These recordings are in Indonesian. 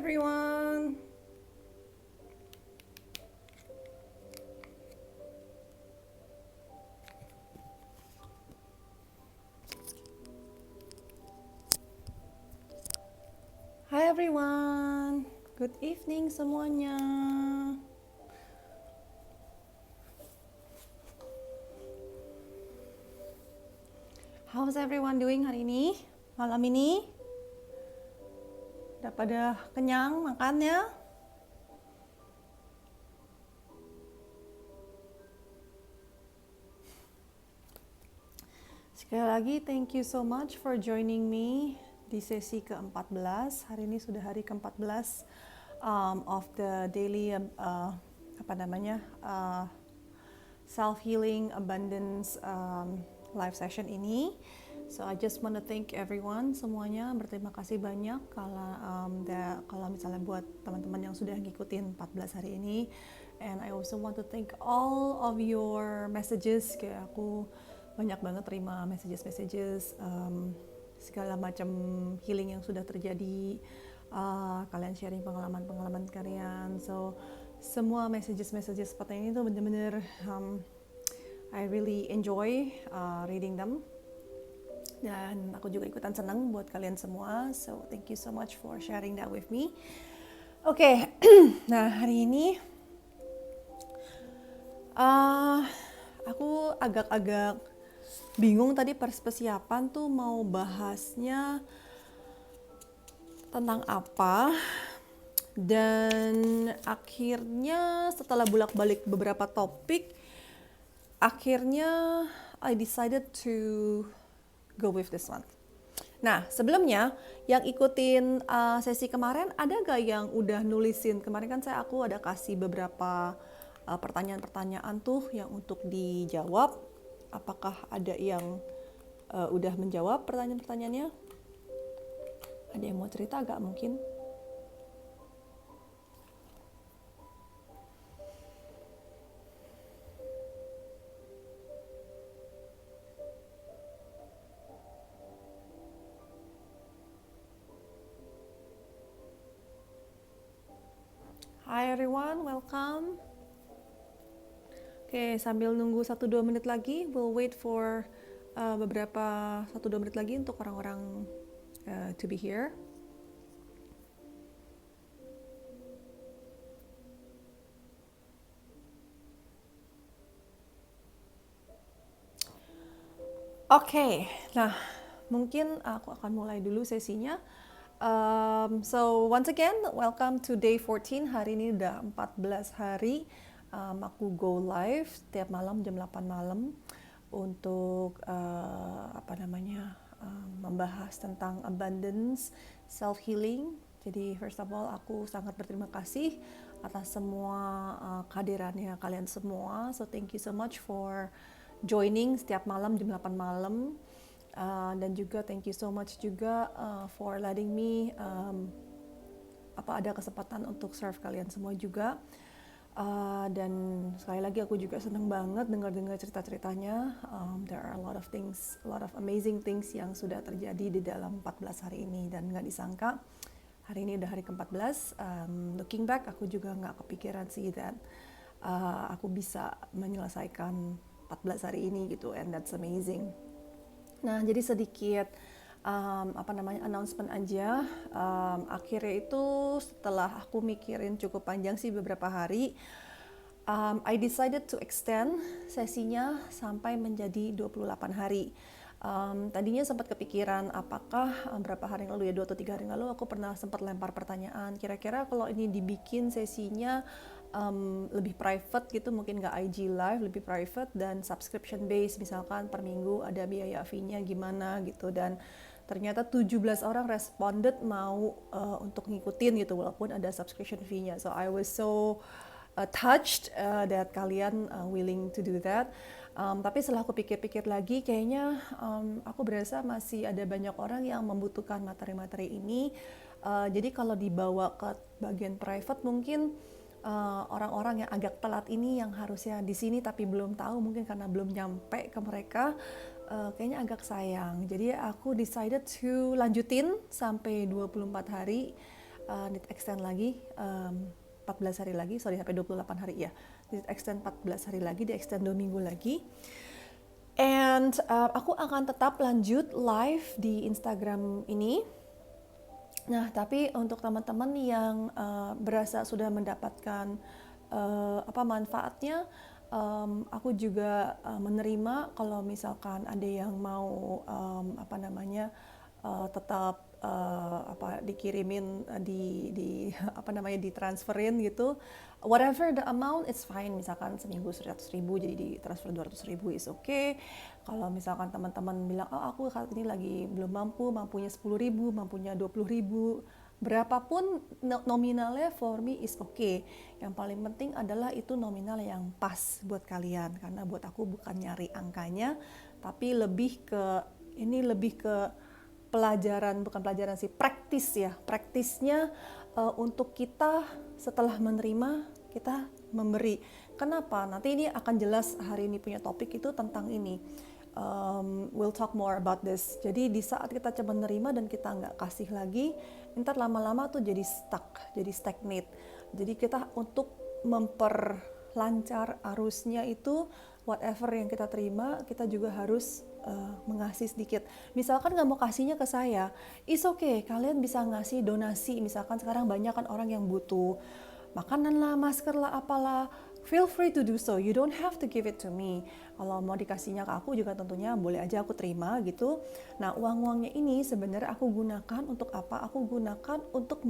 everyone. Hi everyone. Good evening semuanya. How's everyone doing hari ini? Malam ini? Udah pada kenyang makannya? Sekali lagi, thank you so much for joining me di sesi ke-14. Hari ini sudah hari ke-14 of the daily self-healing abundance live session ini. So I just want to thank everyone semuanya, berterima kasih banyak kalau misalnya buat teman-teman yang sudah ngikutin 14 hari ini. And I also want to thank all of your messages. Kayak aku banyak banget terima messages segala macam healing yang sudah terjadi, kalian sharing pengalaman kalian. So semua messages seperti ini tuh bener-bener I really enjoy reading them. Dan aku juga ikutan senang buat kalian semua. So thank you so much for sharing that with me. Oke, nah hari ini aku agak-agak bingung tadi persiapan tuh mau bahasnya tentang apa. Dan akhirnya setelah bolak-balik beberapa topik, akhirnya I decided to go with this one. Nah, sebelumnya yang ikutin sesi kemarin, ada gak yang udah nulisin? Kemarin kan aku ada kasih beberapa pertanyaan-pertanyaan tuh yang untuk dijawab. Apakah ada yang udah menjawab pertanyaan-pertanyaannya? Ada yang mau cerita gak mungkin? Hi everyone, welcome. Oke, sambil nunggu 1-2 menit lagi, we'll wait for beberapa 1-2 menit lagi untuk orang-orang to be here. Oke, nah mungkin aku akan mulai dulu sesinya. So once again, welcome to day 14. Hari ini udah 14 hari aku go live setiap malam jam 8 malam untuk membahas tentang abundance, self healing. Jadi first of all aku sangat berterima kasih atas semua kehadirannya kalian semua. So thank you so much for joining setiap malam jam 8 malam. Dan juga thank you so much juga for letting me ada kesempatan untuk serve kalian semua juga. Dan sekali lagi aku juga senang banget dengar cerita-ceritanya. There are a lot of amazing things yang sudah terjadi di dalam 14 hari ini, dan nggak disangka hari ini udah hari ke-14. Looking back, aku juga nggak kepikiran sih that aku bisa menyelesaikan 14 hari ini gitu, and that's amazing. Nah, jadi sedikit announcement aja. Akhirnya itu setelah aku mikirin cukup panjang sih beberapa hari, I decided to extend sesinya sampai menjadi 28 hari. Tadinya sempat kepikiran apakah berapa hari yang lalu ya, 2 atau 3 hari yang lalu aku pernah sempat lempar pertanyaan, kira-kira kalau ini dibikin sesinya lebih private gitu, mungkin nggak IG live, lebih private dan subscription base, misalkan per minggu ada biaya fee-nya gimana gitu. Dan ternyata 17 orang responded mau untuk ngikutin gitu walaupun ada subscription fee-nya. So I was so touched that kalian willing to do that. Tapi setelah aku pikir-pikir lagi, kayaknya aku berasa masih ada banyak orang yang membutuhkan materi-materi ini. Jadi kalau dibawa ke bagian private, mungkin orang-orang yang agak telat ini yang harusnya di sini tapi belum tahu, mungkin karena belum nyampe ke mereka, kayaknya agak sayang. Jadi aku decided to lanjutin sampai 24 hari. need extend lagi 14 hari lagi, sorry sampai 28 hari ya. Need extend 14 hari lagi, di extend 2 minggu lagi. And aku akan tetap lanjut live di Instagram ini. Nah, tapi untuk teman-teman yang berasa sudah mendapatkan manfaatnya, aku juga menerima kalau misalkan ada yang mau tetap dikirimin di ditransferin gitu, whatever the amount it's fine. Misalkan seminggu 100.000 jadi ditransfer 200.000 is okay. Kalau misalkan teman-teman bilang aku saat ini lagi belum mampunya 10.000, mampunya 20.000, berapapun nominalnya for me is okay. Yang paling penting adalah itu nominal yang pas buat kalian, karena buat aku bukan nyari angkanya, tapi lebih ke bukan pelajaran sih, praktisnya untuk kita setelah menerima, kita memberi. Kenapa? Nanti ini akan jelas, hari ini punya topik itu tentang ini. We'll talk more about this. Jadi di saat kita coba menerima dan kita nggak kasih lagi, ntar lama-lama tuh jadi stuck, jadi stagnate. Jadi kita untuk memperlancar arusnya itu, whatever yang kita terima, kita juga harus mengasih sedikit. Misalkan nggak mau kasihnya ke saya, it's okay, kalian bisa ngasih donasi. Misalkan sekarang banyak kan orang yang butuh makanan lah, masker lah, apalah, feel free to do so. You don't have to give it to me. Kalau mau dikasihnya ke aku juga tentunya boleh aja aku terima gitu. Nah, uang-uangnya ini sebenarnya aku gunakan untuk apa? Aku gunakan untuk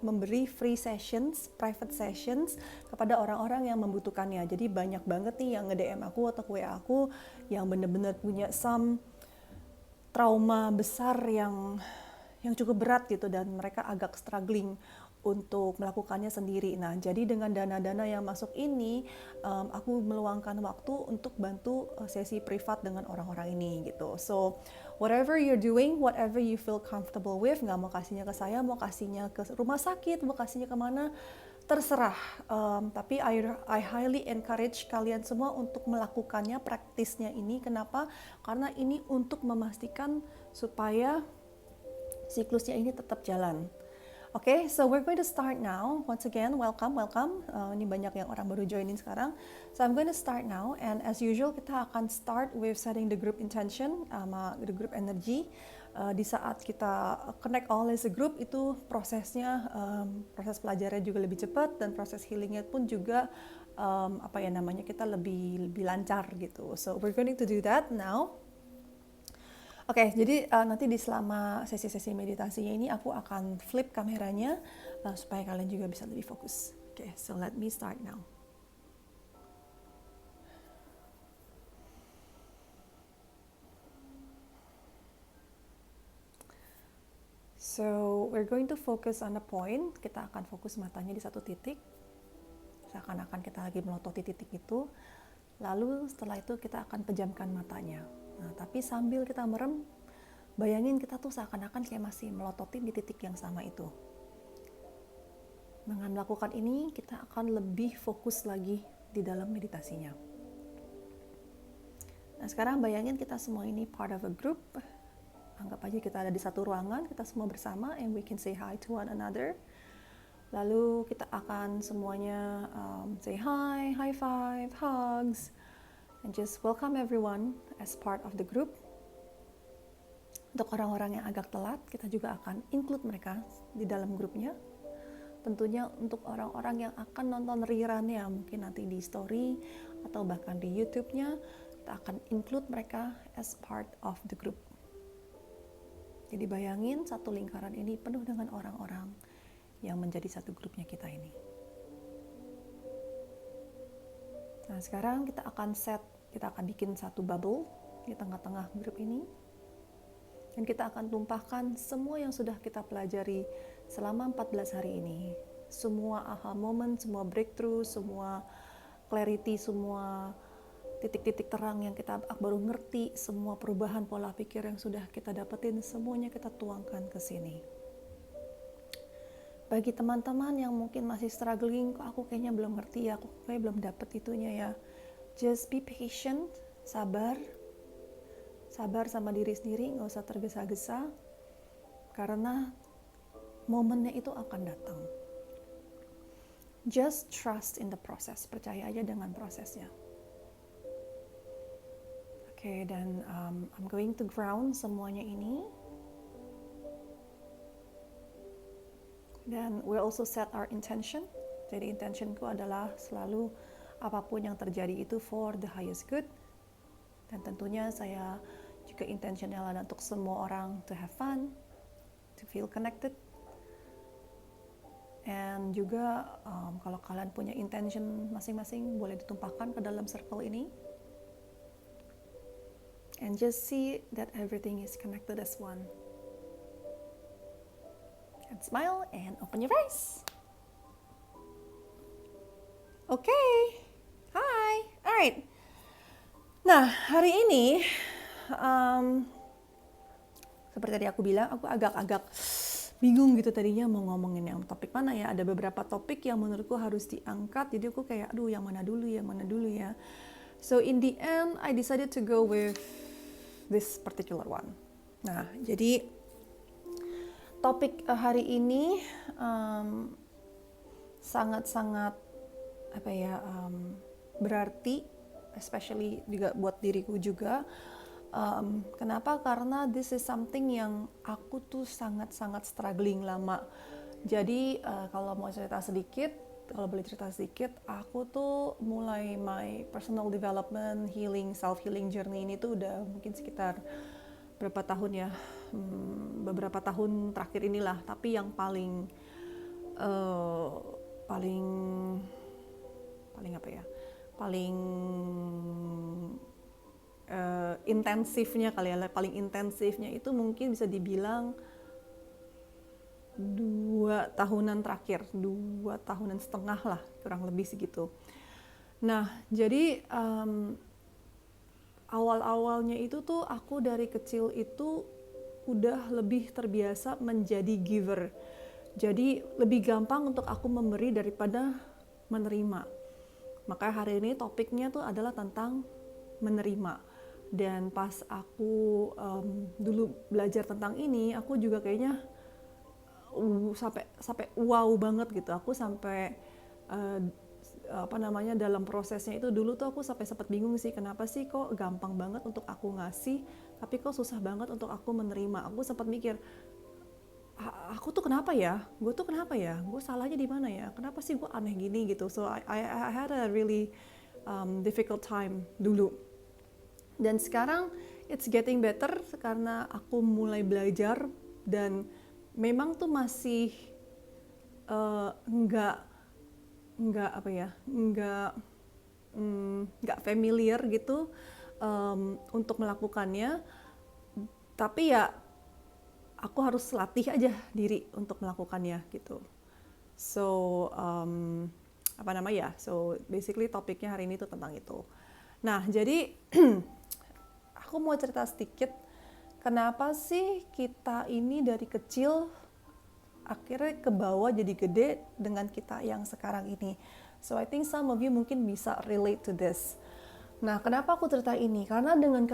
memberi free sessions, private sessions kepada orang-orang yang membutuhkannya. Jadi banyak banget nih yang nge-DM aku atau WA aku yang bener-bener punya some trauma besar yang cukup berat gitu, dan mereka agak struggling untuk melakukannya sendiri. Nah, jadi dengan dana-dana yang masuk ini, aku meluangkan waktu untuk bantu sesi privat dengan orang-orang ini gitu. So, whatever you're doing, whatever you feel comfortable with, nggak mau kasihnya ke saya, mau kasihnya ke rumah sakit, mau kasihnya kemana, terserah. Tapi I highly encourage kalian semua untuk melakukannya, praktisnya ini. Kenapa? Karena ini untuk memastikan supaya siklusnya ini tetap jalan. Okay, so we're going to start now. Once again, welcome. Ini banyak yang orang baru joinin sekarang. So I'm going to start now, and as usual kita akan start with setting the group intention, the group energy. Di saat kita connect all as a group, itu prosesnya, proses pelajarannya juga lebih cepat, dan proses healingnya pun juga kita lebih lancar gitu. So we're going to do that now. Oke, jadi nanti di selama sesi-sesi meditasinya ini aku akan flip kameranya supaya kalian juga bisa lebih fokus. Oke, so let me start now. So we're going to focus on a point. Kita akan fokus matanya di satu titik. Seakan-akan kita lagi melototi titik itu. Lalu setelah itu kita akan pejamkan matanya. Nah, tapi sambil kita merem, bayangin kita tuh seakan-akan kayak masih melototin di titik yang sama itu. Dengan melakukan ini, kita akan lebih fokus lagi di dalam meditasinya. Nah, sekarang bayangin kita semua ini part of a group. Anggap aja kita ada di satu ruangan, kita semua bersama, and we can say hi to one another. Lalu kita akan semuanya say hi, high five, hugs, and just welcome everyone as part of the group. Untuk orang-orang yang agak telat, kita juga akan include mereka di dalam grupnya. Tentunya untuk orang-orang yang akan nonton rerun-nya, mungkin nanti di story atau bahkan di YouTube-nya, kita akan include mereka as part of the group. Jadi bayangin satu lingkaran ini penuh dengan orang-orang yang menjadi satu grupnya kita ini. Nah, sekarang kita akan bikin satu bubble di tengah-tengah grup ini. Dan kita akan tumpahkan semua yang sudah kita pelajari selama 14 hari ini. Semua aha moment, semua breakthrough, semua clarity, semua titik-titik terang yang kita baru ngerti, semua perubahan pola pikir yang sudah kita dapetin, semuanya kita tuangkan ke sini. Bagi teman-teman yang mungkin masih struggling, kok aku kayaknya belum ngerti ya, aku kayak belum dapet itunya ya. Just be patient, sabar sama diri sendiri, nggak usah tergesa-gesa, karena momennya itu akan datang. Just trust in the process, percaya aja dengan prosesnya. Oke, dan I'm going to ground semuanya ini. Dan we also set our intention. Jadi intentionku adalah selalu apapun yang terjadi itu for the highest good. Dan tentunya saya juga intentionnya adalah untuk semua orang to have fun, to feel connected. And juga kalau kalian punya intention masing-masing boleh ditumpahkan ke dalam circle ini. And just see that everything is connected as one. And smile and open your eyes. Okay. Hi. Alright. Nah, hari ini seperti tadi aku bilang, aku agak-agak bingung gitu tadinya mau ngomongin yang topik mana ya. Ada beberapa topik yang menurutku harus diangkat, jadi aku kayak aduh yang mana dulu ya. So in the end I decided to go with this particular one. Nah, jadi topik hari ini sangat-sangat berarti, especially juga buat diriku juga. Kenapa? Karena this is something yang aku tuh sangat-sangat struggling lama. Jadi kalau boleh cerita sedikit, aku tuh mulai my personal development, healing, self-healing journey ini tuh udah mungkin sekitar berapa tahun ya, beberapa tahun terakhir inilah. Tapi yang paling intensifnya paling intensifnya itu mungkin bisa dibilang 2 tahunan terakhir, 2 tahunan setengah lah, kurang lebih segitu. Nah, jadi awal-awalnya itu tuh aku dari kecil itu udah lebih terbiasa menjadi giver. Jadi lebih gampang untuk aku memberi daripada menerima. Makanya hari ini topiknya tuh adalah tentang menerima. Dan pas aku dulu belajar tentang ini, aku juga kayaknya sampai wow banget gitu. Aku sampai dalam prosesnya itu dulu tuh aku sampai sempat bingung sih, kenapa sih kok gampang banget untuk aku ngasih, tapi kok susah banget untuk aku menerima. Aku sempat mikir, aku tuh kenapa ya? Gue salahnya di mana ya? Kenapa sih gue aneh gini gitu? So I had a really difficult time dulu. Dan sekarang it's getting better karena aku mulai belajar, dan memang tuh masih nggak familiar gitu untuk melakukannya. Tapi ya aku harus latih aja diri untuk melakukannya gitu. So so basically topiknya hari ini tuh tentang itu. Nah, jadi aku mau cerita sedikit kenapa sih kita ini dari kecil akhirnya ke bawah jadi gede dengan kita yang sekarang ini. So I think some of you mungkin bisa relate to this. Nah, kenapa aku cerita ini? Karena dengan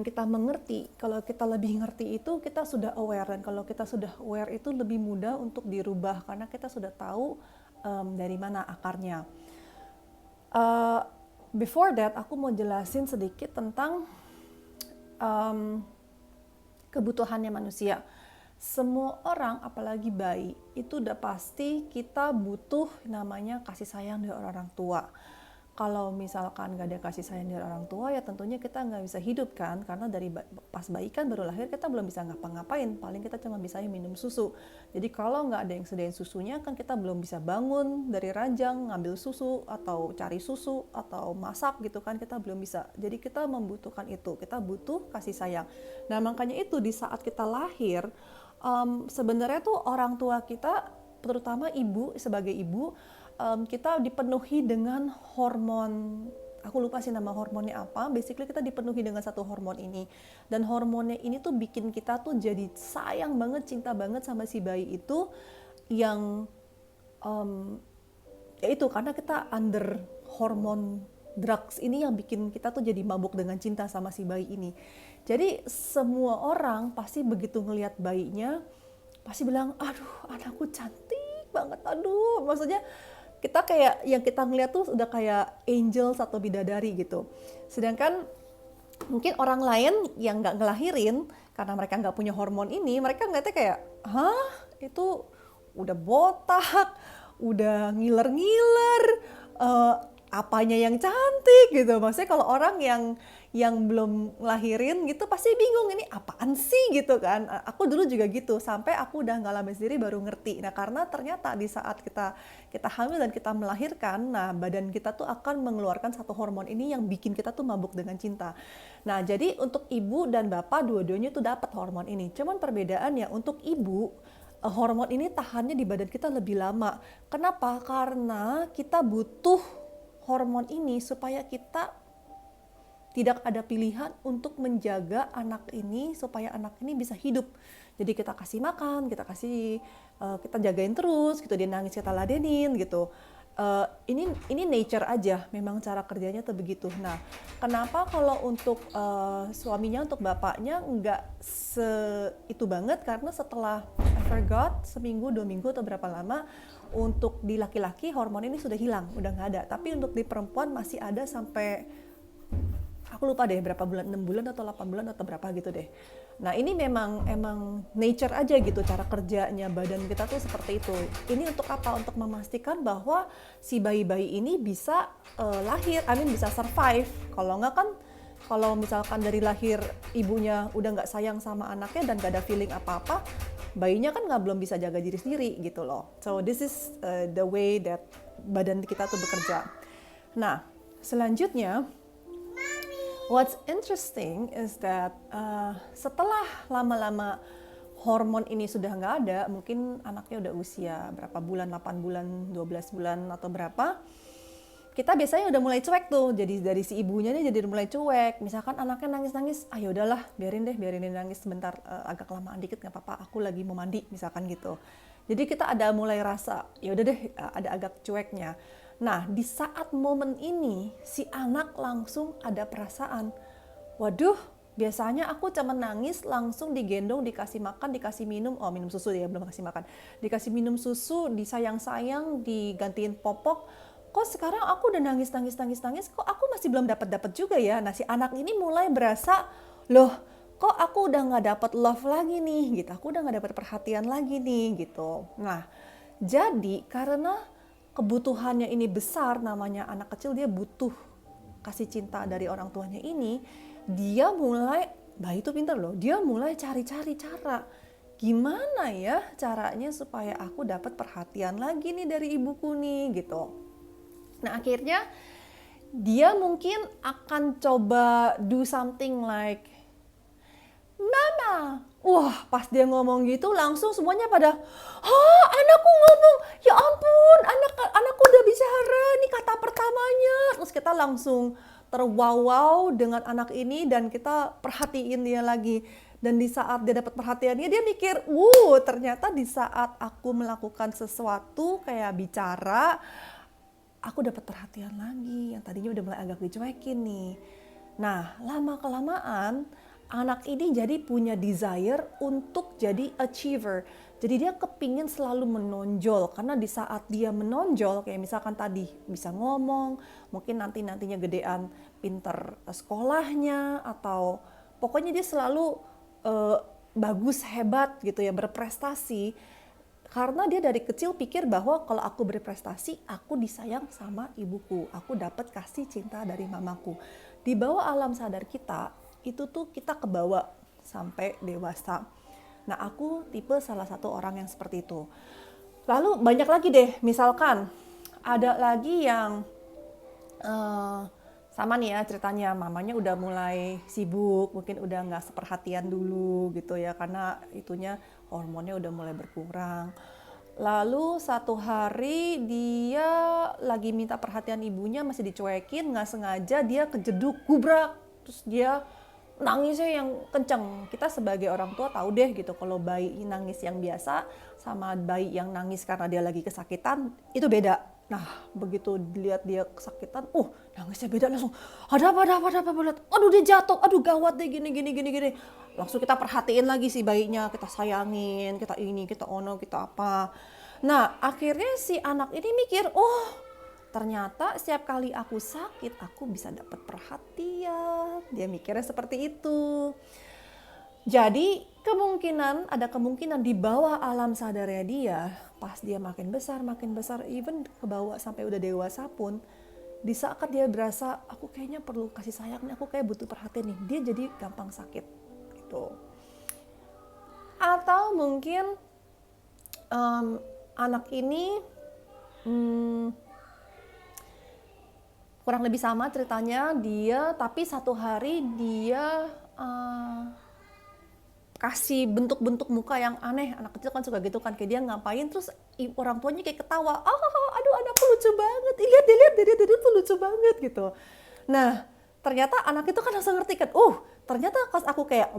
kita mengerti, kalau kita lebih ngerti itu kita sudah aware, dan kalau kita sudah aware itu lebih mudah untuk dirubah karena kita sudah tahu dari mana akarnya. Before that, aku mau jelasin sedikit tentang kebutuhannya manusia. Semua orang, apalagi bayi, itu udah pasti kita butuh namanya kasih sayang dari orang tua. Kalau misalkan gak ada kasih sayang dari orang tua, ya tentunya kita gak bisa hidup kan, karena dari pas bayi kan baru lahir kita belum bisa ngapa-ngapain, paling kita cuma bisa minum susu. Jadi kalau gak ada yang sediain susunya kan kita belum bisa bangun dari ranjang, ngambil susu, atau cari susu, atau masak gitu kan, kita belum bisa. Jadi kita membutuhkan itu, kita butuh kasih sayang. Nah, makanya itu di saat kita lahir, sebenarnya tuh orang tua kita, terutama ibu, sebagai ibu, kita dipenuhi dengan hormon, aku lupa sih nama hormonnya apa. Basically kita dipenuhi dengan satu hormon ini, dan hormonnya ini tuh bikin kita tuh jadi sayang banget, cinta banget sama si bayi itu, yang ya itu karena kita under hormon drugs ini yang bikin kita tuh jadi mabuk dengan cinta sama si bayi ini. Jadi semua orang pasti begitu ngelihat bayinya, pasti bilang, aduh anakku cantik banget, aduh, maksudnya kita kayak yang kita ngeliat tuh udah kayak angel atau bidadari gitu. Sedangkan mungkin orang lain yang nggak ngelahirin karena mereka nggak punya hormon ini, mereka ngeliatnya kayak, hah itu udah botak, udah ngiler-ngiler, apanya yang cantik gitu. Maksudnya kalau orang yang belum lahirin gitu pasti bingung ini apaan sih gitu kan. Aku dulu juga gitu sampai aku udah ngalamin sendiri baru ngerti. Nah karena ternyata di saat kita hamil dan kita melahirkan, nah badan kita tuh akan mengeluarkan satu hormon ini yang bikin kita tuh mabuk dengan cinta. Nah jadi untuk ibu dan bapak dua-duanya tuh dapat hormon ini. Cuman perbedaannya untuk ibu hormon ini tahannya di badan kita lebih lama. Kenapa? Karena kita butuh hormon ini supaya kita tidak ada pilihan untuk menjaga anak ini supaya anak ini bisa hidup. Jadi kita kasih makan, kita jagain terus gitu, dia nangis kita ladenin gitu. Ini nature aja, memang cara kerjanya tuh begitu. Nah, kenapa kalau untuk suaminya, untuk bapaknya nggak itu banget? Karena setelah I forgot seminggu, 2 minggu atau berapa lama, untuk di laki-laki hormon ini sudah hilang, udah nggak ada. Tapi untuk di perempuan masih ada sampai aku lupa deh berapa bulan, 6 bulan atau 8 bulan atau berapa gitu deh. Nah ini memang nature aja gitu cara kerjanya badan kita tuh seperti itu. Ini untuk apa? Untuk memastikan bahwa si bayi-bayi ini bisa lahir, bisa survive. Kalau nggak kan, kalau misalkan dari lahir ibunya udah nggak sayang sama anaknya dan nggak ada feeling apa-apa, bayinya kan belum bisa jaga diri sendiri gitu loh. So this is the way that badan kita tuh bekerja. Nah selanjutnya, what's interesting is that setelah lama-lama hormon ini sudah nggak ada, mungkin anaknya udah usia berapa bulan, 8 bulan, 12 bulan atau berapa, kita biasanya udah mulai cuek tuh. Jadi dari si ibunya nih jadi mulai cuek. Misalkan anaknya nangis-nangis, ayo udahlah biarin dia nangis sebentar, agak kelamaan dikit nggak apa-apa, aku lagi mau mandi misalkan gitu. Jadi kita ada mulai rasa, ya udah deh, ada agak cueknya. Nah, di saat momen ini, si anak langsung ada perasaan, waduh, biasanya aku cuma nangis, langsung digendong, dikasih makan, dikasih minum, minum susu ya, belum kasih makan, dikasih minum susu, disayang-sayang, digantiin popok, kok sekarang aku udah nangis, kok aku masih belum dapat juga ya. Nah, si anak ini mulai berasa, loh, kok aku udah nggak dapat love lagi nih, gitu, aku udah nggak dapat perhatian lagi nih, gitu. Nah, jadi karena kebutuhannya ini besar, namanya anak kecil, dia butuh kasih cinta dari orang tuanya ini, dia mulai, bayi itu pintar loh, dia mulai cari-cari cara, gimana ya caranya supaya aku dapat perhatian lagi nih dari ibuku nih gitu. Nah akhirnya dia mungkin akan coba do something like, Mama. Wah, pas dia ngomong gitu langsung semuanya pada, anakku ngomong, ya ampun, anakku udah bicara, ini kata pertamanya. Terus kita langsung terwow dengan anak ini dan kita perhatiin dia lagi. Dan di saat dia dapat perhatiannya, dia mikir, ternyata di saat aku melakukan sesuatu kayak bicara, aku dapat perhatian lagi, yang tadinya udah mulai agak dicuekin nih. Nah, lama-kelamaan, anak ini jadi punya desire untuk jadi achiever. Jadi dia kepingin selalu menonjol, karena di saat dia menonjol, kayak misalkan tadi bisa ngomong, mungkin nantinya gedean pinter sekolahnya, atau pokoknya dia selalu bagus, hebat gitu ya, berprestasi. Karena dia dari kecil pikir bahwa kalau aku berprestasi, aku disayang sama ibuku, aku dapat kasih cinta dari mamaku. Di bawah alam sadar kita, itu tuh kita kebawa sampai dewasa. Nah aku tipe salah satu orang yang seperti itu. Lalu banyak lagi deh, misalkan ada lagi yang sama nih ya ceritanya, mamanya udah mulai sibuk, mungkin udah nggak seperhatian dulu gitu ya, karena itunya hormonnya udah mulai berkurang. Lalu satu hari dia lagi minta perhatian ibunya, masih dicuekin, nggak sengaja dia kejeduk, gubrak, terus dia nangisnya yang kenceng. Kita sebagai orang tua tahu deh gitu, kalau bayi nangis yang biasa sama bayi yang nangis karena dia lagi kesakitan, itu beda. Nah, begitu dilihat dia kesakitan, nangisnya beda langsung. Ada apa, ada apa, ada apa, lihat. Aduh dia jatuh, aduh gawat deh gini. Langsung kita perhatiin lagi si bayinya, kita sayangin, kita ini, kita ono, kita apa. Nah, akhirnya si anak ini mikir, ternyata setiap kali aku sakit, aku bisa dapat perhatian. Dia mikirnya seperti itu. Jadi ada kemungkinan di bawah alam sadarnya dia, pas dia makin besar, even ke bawah sampai udah dewasa pun, di saat dia berasa aku kayaknya perlu kasih sayang nih, aku kayak butuh perhatian nih, dia jadi gampang sakit gitu. Atau mungkin anak ini kurang lebih sama ceritanya dia, tapi satu hari dia kasih bentuk-bentuk muka yang aneh. Anak kecil kan suka gitu kan, kayak dia ngapain terus orang tuanya kayak ketawa, aduh anakku lucu banget, lihat dia tuh lucu banget gitu. Nah ternyata anak itu kan langsung ngerti kan, ternyata pas aku kayak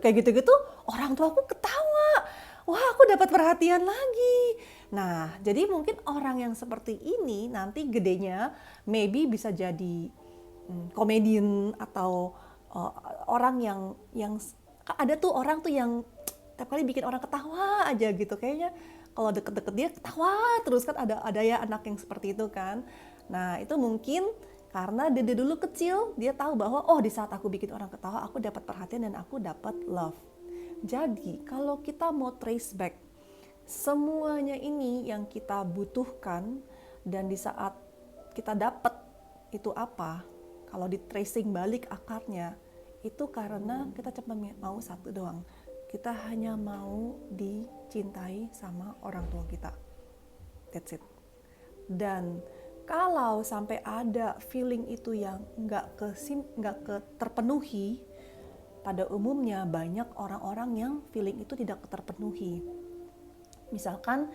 gitu-gitu, orang tua aku ketawa, wah aku dapat perhatian lagi. Nah jadi mungkin orang yang seperti ini nanti gedenya maybe bisa jadi komedian atau orang yang ada tuh orang tuh yang tiap kali bikin orang ketawa aja gitu, kayaknya kalau deket-deket dia ketawa terus kan, ada ya anak yang seperti itu kan. Nah itu mungkin karena dia dulu kecil dia tahu bahwa di saat aku bikin orang ketawa aku dapat perhatian dan aku dapat love. Jadi kalau kita mau trace back semuanya ini yang kita butuhkan dan di saat kita dapat itu apa, kalau di tracing balik akarnya itu karena kita cuma mau satu doang. Kita hanya mau dicintai sama orang tua kita. That's it. Dan kalau sampai ada feeling itu yang nggak terpenuhi, pada umumnya banyak orang-orang yang feeling itu tidak terpenuhi. Misalkan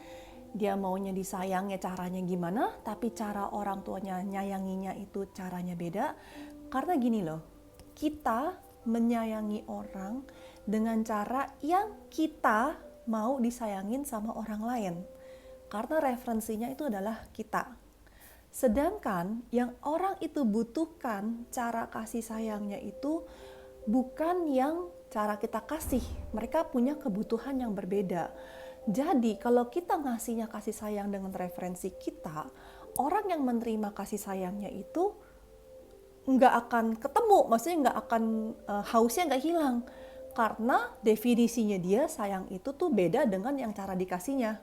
dia maunya disayang ya caranya gimana, tapi cara orang tuanya nyayanginya itu caranya beda. Karena gini loh, kita menyayangi orang dengan cara yang kita mau disayangin sama orang lain. Karena referensinya itu adalah kita. Sedangkan yang orang itu butuhkan cara kasih sayangnya itu bukan yang cara kita kasih. Mereka punya kebutuhan yang berbeda. Jadi kalau kita ngasihnya kasih sayang dengan referensi kita, orang yang menerima kasih sayangnya itu nggak akan ketemu, maksudnya nggak akan hausnya nggak hilang, karena definisinya dia sayang itu tuh beda dengan yang cara dikasihnya.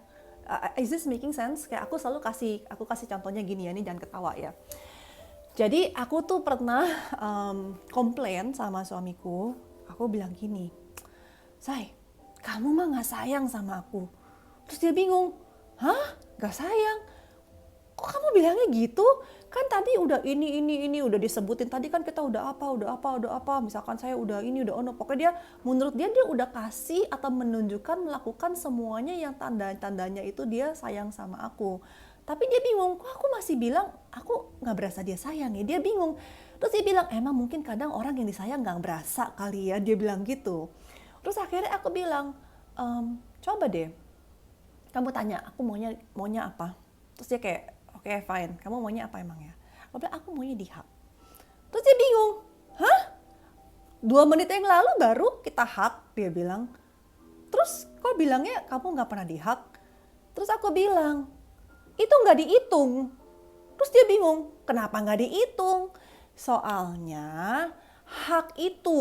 Is this making sense? Kayak aku selalu kasih contohnya gini ya, nih jangan ketawa ya. Jadi aku tuh pernah komplain sama suamiku, aku bilang gini, Say, kamu mah nggak sayang sama aku. Terus dia bingung, hah? Nggak sayang? Kok kamu bilangnya gitu? Kan tadi udah ini udah disebutin, tadi kan kita udah apa, misalkan saya udah ini, udah ono, pokoknya dia, menurut dia udah kasih atau menunjukkan melakukan semuanya yang tanda-tandanya itu dia sayang sama aku. Tapi dia bingung, kok aku masih bilang aku nggak berasa dia sayang ya, dia bingung. Terus dia bilang, emang mungkin kadang orang yang disayang nggak berasa kali ya, dia bilang gitu. Terus akhirnya aku bilang, coba deh, kamu tanya aku maunya apa. Terus dia kayak, oke, fine, kamu maunya apa emang ya? Aku maunya di-hug. Terus dia bingung, hah? 2 menit yang lalu baru kita hug, dia bilang. Terus kok bilangnya kamu gak pernah di-hug? Terus aku bilang, itu gak dihitung. Terus dia bingung, kenapa gak dihitung? Soalnya hak itu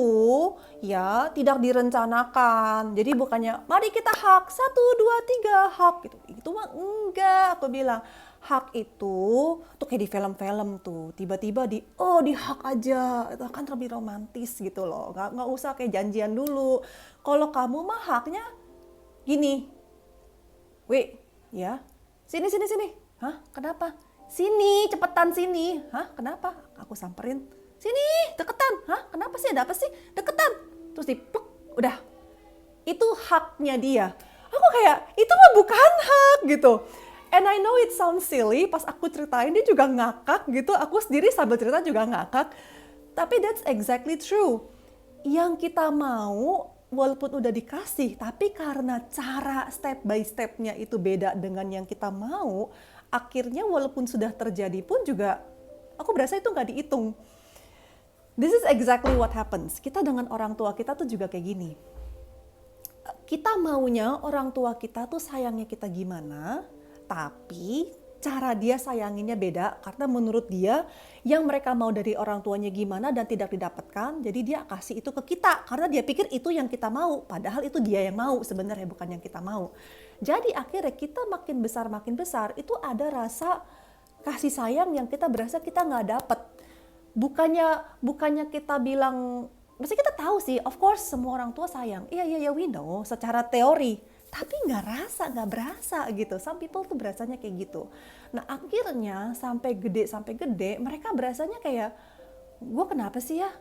ya tidak direncanakan. Jadi bukannya mari kita hak 1, 2, 3 hak gitu. Itu mah enggak, aku bilang. Hak itu tuh kayak di film-film tuh, tiba-tiba di hak aja, itu kan lebih romantis gitu loh. Nggak usah kayak janjian dulu. Kalau kamu mah haknya gini, ya sini, hah kenapa? Sini cepetan sini, hah kenapa? Aku samperin, sini deketan, hah kenapa sih, ada apa sih, deketan, terus dipuk, udah, itu haknya dia. Aku kayak itu mah bukan hak gitu. And I know it sounds silly, pas aku ceritain dia juga ngakak gitu, aku sendiri sambil cerita juga ngakak. Tapi that's exactly true. Yang kita mau, walaupun udah dikasih, tapi karena cara step by stepnya itu beda dengan yang kita mau, akhirnya walaupun sudah terjadi pun juga aku berasa itu nggak dihitung. This is exactly what happens. Kita dengan orang tua kita tuh juga kayak gini. Kita maunya orang tua kita tuh sayangnya kita gimana, tapi cara dia sayanginnya beda karena menurut dia yang mereka mau dari orang tuanya gimana dan tidak didapatkan, jadi dia kasih itu ke kita karena dia pikir itu yang kita mau, padahal itu dia yang mau sebenarnya, bukan yang kita mau. Jadi akhirnya kita makin besar itu ada rasa kasih sayang yang kita berasa kita nggak dapet. Bukannya kita bilang, pasti kita tahu sih, of course semua orang tua sayang. Iya, we know secara teori. Tapi nggak berasa gitu. Some people tuh berasanya kayak gitu. Nah akhirnya sampai gede, mereka berasanya kayak, gue kenapa sih ya?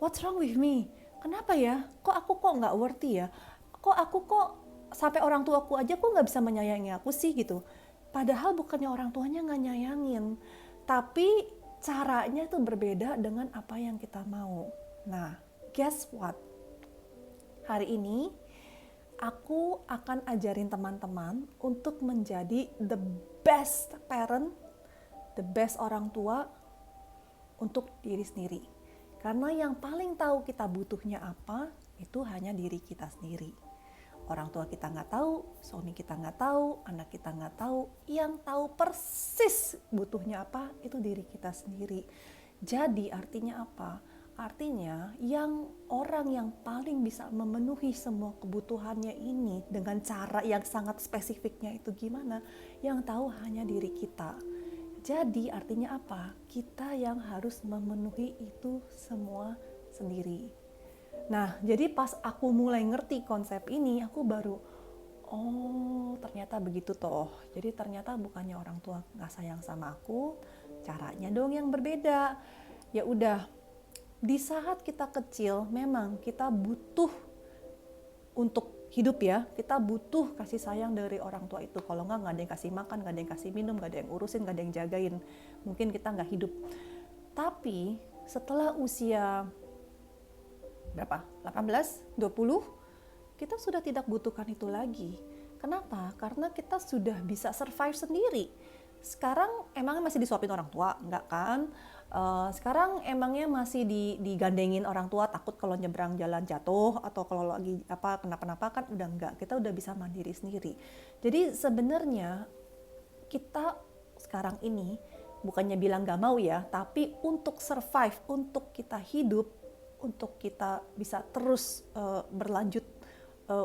What's wrong with me? Kenapa ya? Kok nggak worthy ya? Kok sampai orang tuaku aja kok nggak bisa menyayangi aku sih gitu. Padahal bukannya orang tuanya nggak nyayangin, tapi caranya tuh berbeda dengan apa yang kita mau. Nah, guess what? Hari ini aku akan ajarin teman-teman untuk menjadi the best parent, the best orang tua untuk diri sendiri. Karena yang paling tahu kita butuhnya apa, itu hanya diri kita sendiri. Orang tua kita nggak tahu, suami kita nggak tahu, anak kita nggak tahu. Yang tahu persis butuhnya apa, itu diri kita sendiri. Jadi artinya apa? Artinya orang yang paling bisa memenuhi semua kebutuhannya ini dengan cara yang sangat spesifiknya itu gimana? Yang tahu hanya diri kita. Jadi artinya apa? Kita yang harus memenuhi itu semua sendiri. Nah, jadi pas aku mulai ngerti konsep ini, aku baru, oh ternyata begitu toh. Jadi ternyata bukannya orang tua nggak sayang sama aku, caranya dong yang berbeda. Ya udah. Di saat kita kecil, memang kita butuh untuk hidup ya, kita butuh kasih sayang dari orang tua itu. Kalau nggak ada yang kasih makan, nggak ada yang kasih minum, nggak ada yang urusin, nggak ada yang jagain, mungkin kita nggak hidup. Tapi setelah usia berapa? 18, 20, kita sudah tidak butuhkan itu lagi. Kenapa? Karena kita sudah bisa survive sendiri. Sekarang emangnya masih disuapin orang tua? Enggak kan? Sekarang emangnya masih digandengin orang tua takut kalau nyebrang jalan jatuh atau kalau lagi kenapa-napa kan udah enggak, kita udah bisa mandiri sendiri. Jadi sebenarnya kita sekarang ini bukannya bilang gak mau ya, tapi untuk survive, untuk kita hidup, untuk kita bisa terus berlanjut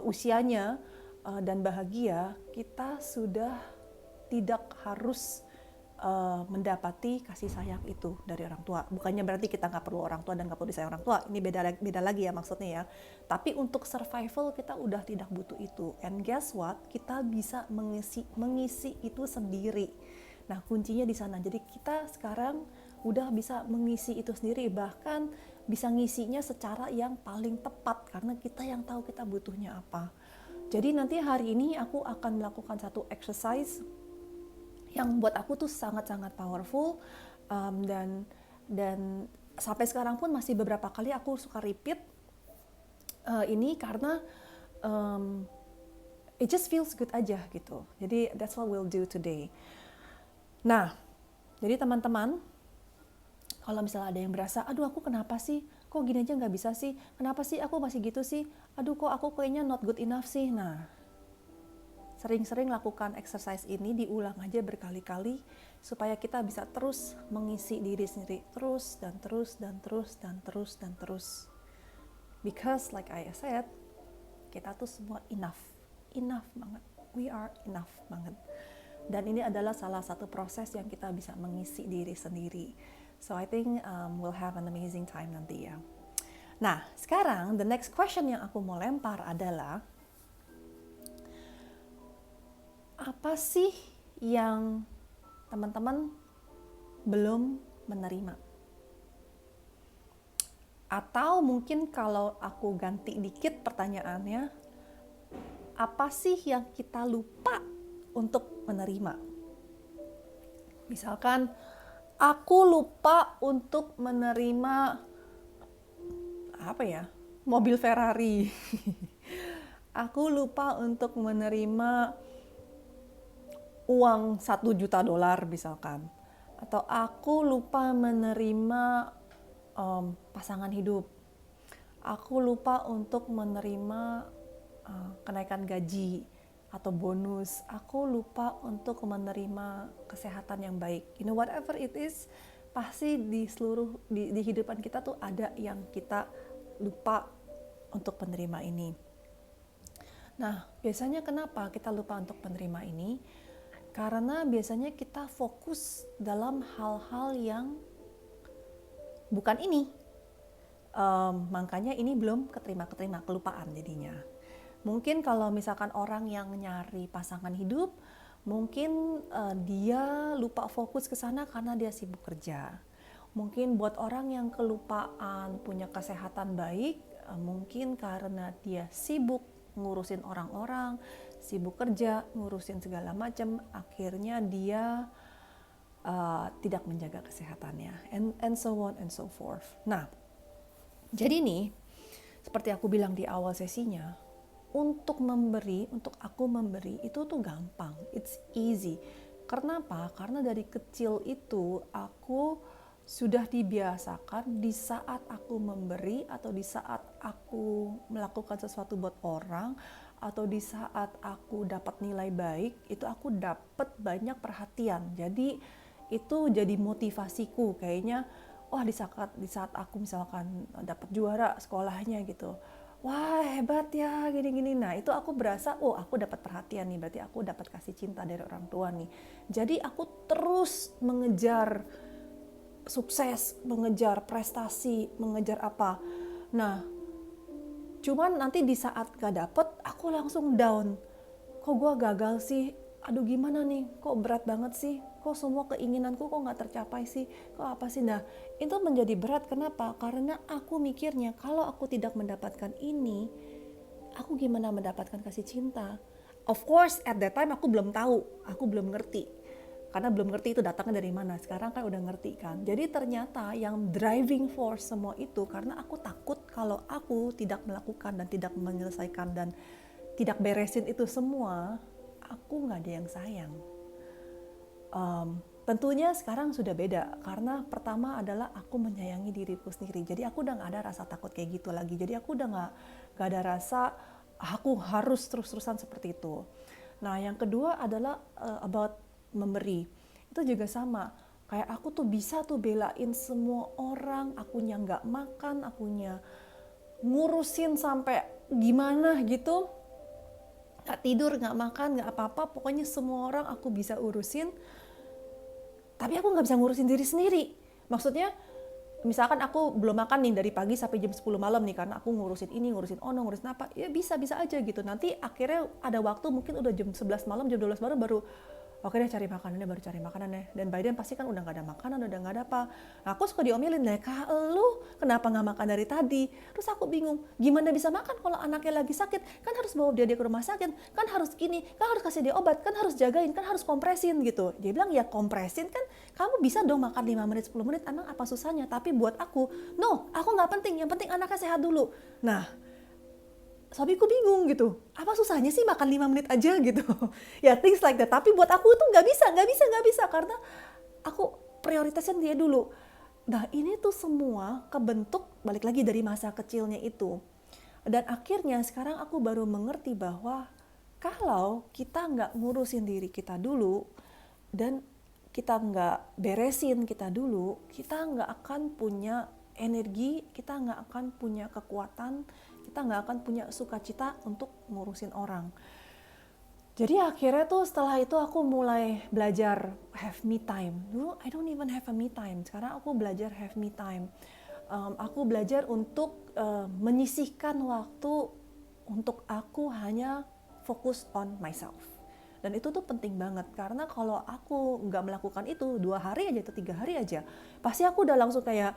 usianya dan bahagia, kita sudah tidak harus mendapati kasih sayang itu dari orang tua. Bukannya berarti kita nggak perlu orang tua dan nggak perlu disayang orang tua. Ini beda lagi ya maksudnya ya. Tapi untuk survival kita udah tidak butuh itu. And guess what? Kita bisa mengisi itu sendiri. Nah kuncinya di sana. Jadi kita sekarang udah bisa mengisi itu sendiri. Bahkan bisa ngisinya secara yang paling tepat. Karena kita yang tahu kita butuhnya apa. Jadi nanti hari ini aku akan melakukan satu exercise yang buat aku tuh sangat-sangat powerful, dan sampai sekarang pun masih beberapa kali aku suka repeat ini karena it just feels good aja gitu. Jadi that's what we'll do today. Nah, jadi teman-teman, kalau misalnya ada yang berasa, aduh aku kenapa sih, kok gini aja nggak bisa sih, kenapa sih aku masih gitu sih, aduh kok aku kayaknya not good enough sih. Nah, sering-sering lakukan exercise ini, diulang aja berkali-kali supaya kita bisa terus mengisi diri sendiri terus dan terus dan terus dan terus dan terus. Because like I said, kita tuh semua enough banget. We are enough banget. Dan ini adalah salah satu proses yang kita bisa mengisi diri sendiri. So I think we'll have an amazing time nanti ya. Nah, sekarang the next question yang aku mau lempar adalah, apa sih yang teman-teman belum menerima? Atau mungkin kalau aku ganti dikit pertanyaannya, apa sih yang kita lupa untuk menerima? Misalkan, aku lupa untuk menerima mobil Ferrari. Aku lupa untuk menerima uang $1 juta misalkan, atau aku lupa menerima pasangan hidup, aku lupa untuk menerima kenaikan gaji atau bonus, aku lupa untuk menerima kesehatan yang baik. You know, whatever it is, pasti di kehidupan kita tuh ada yang kita lupa untuk menerima ini. Nah, biasanya kenapa kita lupa untuk menerima ini? Karena biasanya kita fokus dalam hal-hal yang bukan ini. Makanya ini belum keterima, kelupaan jadinya. Mungkin kalau misalkan orang yang nyari pasangan hidup, mungkin dia lupa fokus ke sana karena dia sibuk kerja. Mungkin buat orang yang kelupaan punya kesehatan baik, mungkin karena dia sibuk ngurusin orang-orang, sibuk kerja, ngurusin segala macam, akhirnya dia tidak menjaga kesehatannya, and so on and so forth. Nah, jadi nih, seperti aku bilang di awal sesinya, untuk aku memberi itu tuh gampang, it's easy. Karena apa? Karena dari kecil itu aku sudah dibiasakan di saat aku memberi atau di saat aku melakukan sesuatu buat orang atau di saat aku dapat nilai baik, itu aku dapat banyak perhatian. Jadi itu jadi motivasiku kayaknya, wah di saat aku misalkan dapat juara sekolahnya gitu, wah hebat ya gini-gini. Nah itu aku berasa, oh aku dapat perhatian nih, berarti aku dapat kasih cinta dari orang tua nih. Jadi aku terus mengejar sukses, mengejar prestasi, mengejar apa. Nah cuman nanti di saat gak dapet, aku langsung down. Kok gue gagal sih? Aduh gimana nih? Kok berat banget sih? Kok semua keinginanku kok gak tercapai sih? Kok apa sih? Nah itu menjadi berat. Kenapa? Karena aku mikirnya kalau aku tidak mendapatkan ini, aku gimana mendapatkan kasih cinta? Of course at that time aku belum tahu, aku belum ngerti. Karena belum ngerti itu datangnya dari mana. Sekarang kan udah ngerti kan. Jadi ternyata yang driving force semua itu karena aku takut kalau aku tidak melakukan dan tidak menyelesaikan dan tidak beresin itu semua, aku nggak ada yang sayang. Tentunya sekarang sudah beda. Karena pertama adalah aku menyayangi diriku sendiri. Jadi aku udah nggak ada rasa takut kayak gitu lagi. Jadi aku udah nggak ada rasa aku harus terus-terusan seperti itu. Nah yang kedua adalah about memberi. Itu juga sama, kayak aku tuh bisa tuh belain semua orang, akunya nggak makan, akunya ngurusin sampai gimana gitu, nggak tidur, nggak makan, nggak apa-apa, pokoknya semua orang aku bisa urusin, tapi aku nggak bisa ngurusin diri sendiri. Maksudnya misalkan aku belum makan nih dari pagi sampai jam 10 malam nih karena aku ngurusin ini, ngurusin ono, ngurusin apa, ya bisa aja gitu. Nanti akhirnya ada waktu mungkin udah jam 11 malam, jam 12 malam baru oke deh cari makanannya. Dan by then pasti kan udah gak ada makanan, udah gak ada apa. Nah, aku suka diomelin, Kak lu kenapa gak makan dari tadi? Terus aku bingung, gimana bisa makan kalau anaknya lagi sakit? Kan harus bawa dia ke rumah sakit, kan harus gini, kan harus kasih dia obat, kan harus jagain, kan harus kompresin gitu. Dia bilang ya kompresin kan kamu bisa dong makan 5 menit, 10 menit, emang apa susahnya? Tapi buat aku, no, aku gak penting, yang penting anaknya sehat dulu. Nah, suamiku bingung gitu, apa susahnya sih makan 5 menit aja gitu. Ya things like that. Tapi buat aku itu nggak bisa karena aku prioritasnya dia dulu. Nah ini tuh semua kebentuk balik lagi dari masa kecilnya itu. Dan akhirnya sekarang aku baru mengerti bahwa kalau kita nggak ngurusin diri kita dulu dan kita nggak beresin kita dulu, kita nggak akan punya energi, kita nggak akan punya kekuatan, kita nggak akan punya sukacita untuk ngurusin orang. Jadi akhirnya tuh setelah itu aku mulai belajar have me time. Dulu I don't even have a me time. Sekarang aku belajar have me time. Aku belajar untuk menyisihkan waktu untuk aku hanya fokus on myself. Dan itu tuh penting banget karena kalau aku nggak melakukan itu 2 hari aja atau 3 hari aja, pasti aku udah langsung kayak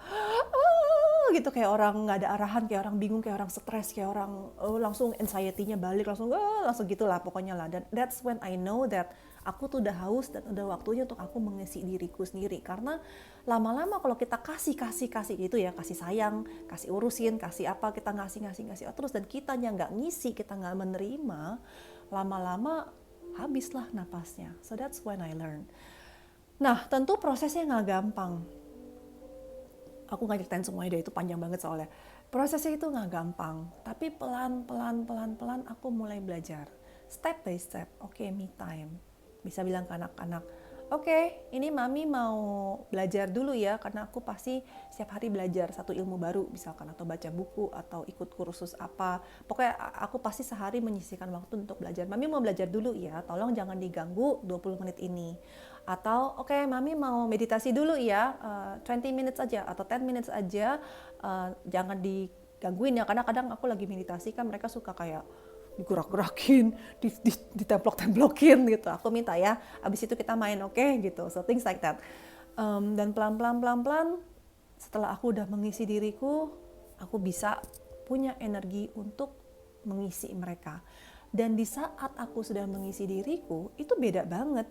gitu, kayak orang nggak ada arahan, kayak orang bingung, kayak orang stres, kayak orang langsung anxiety-nya balik, langsung gitulah pokoknya lah. Dan that's when I know that aku tuh udah haus dan udah waktunya untuk aku mengisi diriku sendiri. Karena lama-lama kalau kita kasih gitu ya, kasih sayang, kasih urusin, kasih apa, kita ngasih terus dan kitanya nggak ngisi, kita nggak menerima, lama-lama habislah napasnya. So that's when I learn. Nah, tentu prosesnya nggak gampang. Aku nggak ceritain semuanya deh, itu panjang banget soalnya. Prosesnya itu nggak gampang, tapi pelan-pelan aku mulai belajar. Step by step, oke, me time. Bisa bilang ke anak-anak, oke, ini mami mau belajar dulu ya, karena aku pasti setiap hari belajar satu ilmu baru, misalkan, atau baca buku, atau ikut kursus apa. Pokoknya aku pasti sehari menyisihkan waktu untuk belajar. Mami mau belajar dulu ya, tolong jangan diganggu 20 menit ini. Atau oke, mami mau meditasi dulu ya, 20 minutes aja atau 10 minutes aja, jangan digangguin ya, karena kadang aku lagi meditasi kan mereka suka kayak digerak-gerakin, ditemplok-templokin gitu. Aku minta ya, abis itu kita main, oke, gitu. So things like that. Dan pelan-pelan setelah aku udah mengisi diriku, aku bisa punya energi untuk mengisi mereka. Dan di saat aku sudah mengisi diriku, itu beda banget.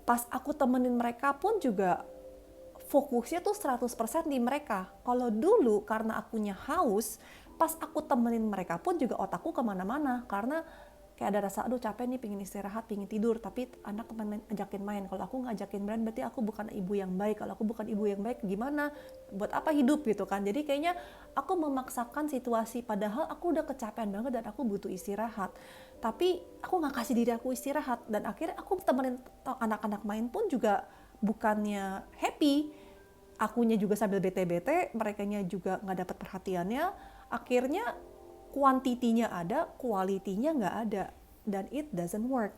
Pas aku temenin mereka pun juga fokusnya tuh 100% di mereka. Kalau dulu karena akunya haus, pas aku temenin mereka pun juga otakku kemana-mana. Karena kayak ada rasa, aduh capek nih, pengen istirahat, pengen tidur. Tapi anak temen ajakin main. Kalau aku ngajakin main, berarti aku bukan ibu yang baik. Kalau aku bukan ibu yang baik, gimana? Buat apa hidup gitu kan? Jadi kayaknya aku memaksakan situasi. Padahal aku udah kecapean banget dan aku butuh istirahat. Tapi aku gak kasih diri aku istirahat. Dan akhirnya aku temenin anak-anak main pun juga bukannya happy. Akunya juga sambil bete-bete, merekanya juga gak dapat perhatiannya. Akhirnya kuantitinya ada, kualitinya nggak ada, dan it doesn't work.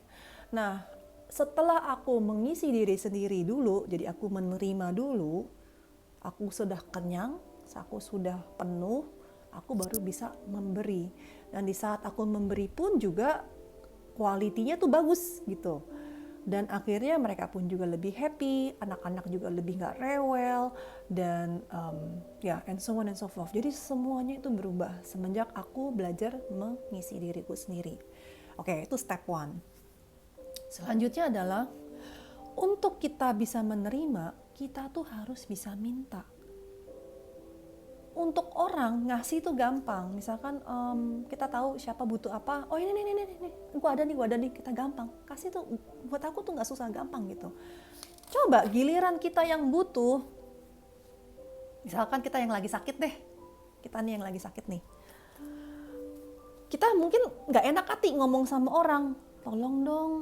Nah, setelah aku mengisi diri sendiri dulu, jadi aku menerima dulu, aku sudah kenyang, aku sudah penuh, aku baru bisa memberi. Dan di saat aku memberi pun juga kualitinya tuh bagus gitu. Dan akhirnya mereka pun juga lebih happy, anak-anak juga lebih nggak rewel, dan and so on and so forth. Jadi semuanya itu berubah semenjak aku belajar mengisi diriku sendiri. Oke, itu step one. Selanjutnya adalah, untuk kita bisa menerima, kita tuh harus bisa minta. Untuk orang ngasih itu gampang, misalkan kita tahu siapa butuh apa, oh ini gua ada nih, kita gampang kasih tuh. Buat aku tuh nggak susah, gampang gitu. Coba giliran kita yang butuh, misalkan kita yang lagi sakit deh, kita nih yang lagi sakit nih, kita mungkin nggak enak hati ngomong sama orang, tolong dong,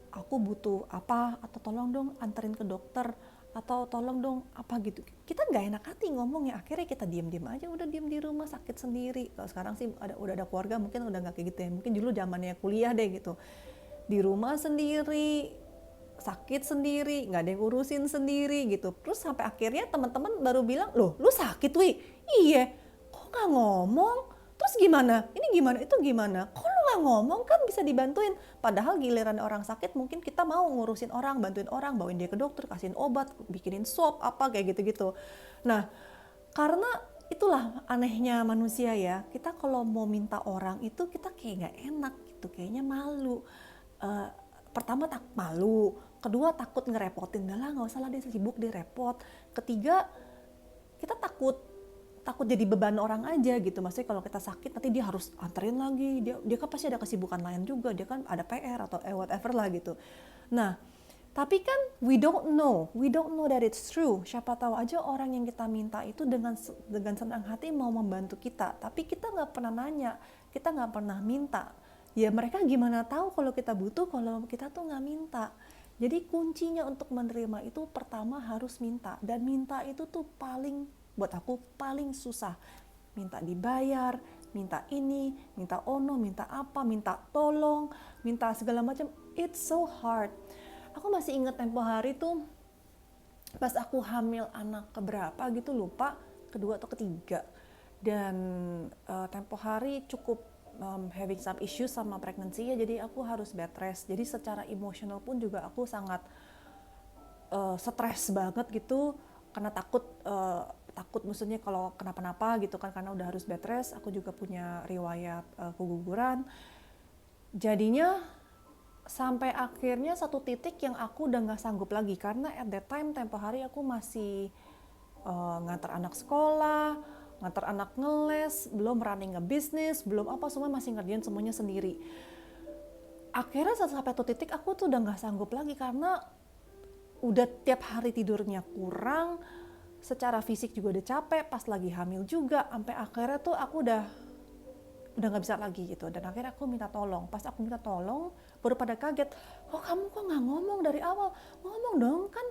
aku butuh apa, atau tolong dong anterin ke dokter, atau tolong dong apa gitu. Kita nggak enak hati ngomongnya, akhirnya kita diam-diam aja, udah diam di rumah sakit sendiri. Kalau sekarang sih udah ada keluarga, mungkin udah nggak kayak gitu ya, mungkin dulu zamannya kuliah deh gitu, di rumah sendiri, sakit sendiri, nggak ada yang urusin sendiri gitu. Terus sampai akhirnya teman-teman baru bilang, loh lu sakit Wi? Iya, kok nggak ngomong? Terus gimana? Ini gimana? Itu gimana? Kok lu nggak ngomong? Kan bisa dibantuin. Padahal giliran orang sakit mungkin kita mau ngurusin orang, bantuin orang, bawain dia ke dokter, kasihin obat, bikinin sop, apa kayak gitu-gitu. Nah, karena itulah anehnya manusia ya. Kita kalau mau minta orang itu kita kayak nggak enak gitu, kayaknya malu. Pertama malu, kedua takut ngerepotin, nggak usah lah dia sibuk, dia repot. Ketiga, kita takut jadi beban orang aja gitu. Maksudnya kalau kita sakit nanti dia harus anterin lagi, dia kan pasti ada kesibukan lain juga, dia kan ada PR atau whatever lah gitu. Nah, tapi kan we don't know that it's true. Siapa tahu aja orang yang kita minta itu dengan senang hati mau membantu kita, tapi kita nggak pernah nanya, kita nggak pernah minta. Ya mereka gimana tahu kalau kita butuh, kalau kita tuh nggak minta. Jadi kuncinya untuk menerima itu pertama harus minta, dan minta itu tuh buat aku paling susah. Minta dibayar, minta ini, minta ono, minta apa, minta tolong, minta segala macam. It's so hard. Aku masih ingat tempo hari tuh pas aku hamil anak keberapa gitu, lupa, kedua atau ketiga. Dan tempo hari cukup having some issues sama pregnancy ya, jadi aku harus bed rest. Jadi secara emosional pun juga aku sangat stres banget gitu, karena takut maksudnya kalau kenapa-napa gitu kan, karena udah harus bed rest. Aku juga punya riwayat keguguran. Jadinya sampai akhirnya satu titik yang aku udah gak sanggup lagi, karena at that time tempo hari aku masih ngantar anak sekolah, ngantar anak ngeles, belum running a business, belum apa, semua masih ngerjain semuanya sendiri. akhirnya sampai satu titik aku tuh udah nggak sanggup lagi karena udah tiap hari tidurnya kurang, secara fisik juga udah capek, pas lagi hamil juga, sampai akhirnya tuh aku udah nggak bisa lagi gitu. Dan akhirnya aku minta tolong. Pas aku minta tolong, baru pada kaget, oh kamu kok nggak ngomong dari awal? Ngomong dong, kan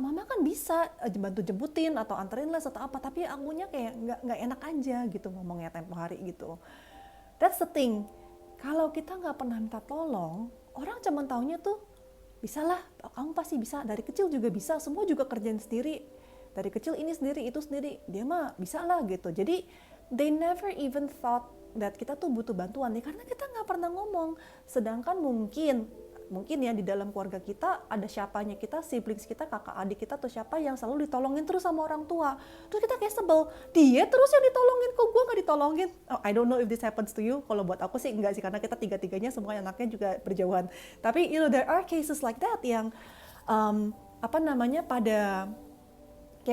mama kan bisa bantu jemputin atau anterin les atau apa, tapi akunya kayak nggak enak aja gitu ngomongnya tempo hari gitu. That's the thing, kalau kita nggak pernah minta tolong, orang cuma taunya tuh bisalah, kamu pasti bisa, dari kecil juga bisa, semua juga kerjain sendiri, dari kecil ini sendiri, itu sendiri, dia mah bisa lah gitu. Jadi they never even thought that kita tuh butuh bantuan nih, karena kita nggak pernah ngomong. Sedangkan mungkin ya di dalam keluarga kita ada siapanya kita, siblings kita, kakak adik kita atau siapa yang selalu ditolongin terus sama orang tua. Terus kita kayak sebel, dia terus yang ditolongin, kok gue nggak ditolongin? Oh, I don't know if this happens to you. Kalau buat aku sih enggak sih, karena kita tiga-tiganya semua anaknya juga berjauhan. Tapi there are cases like that yang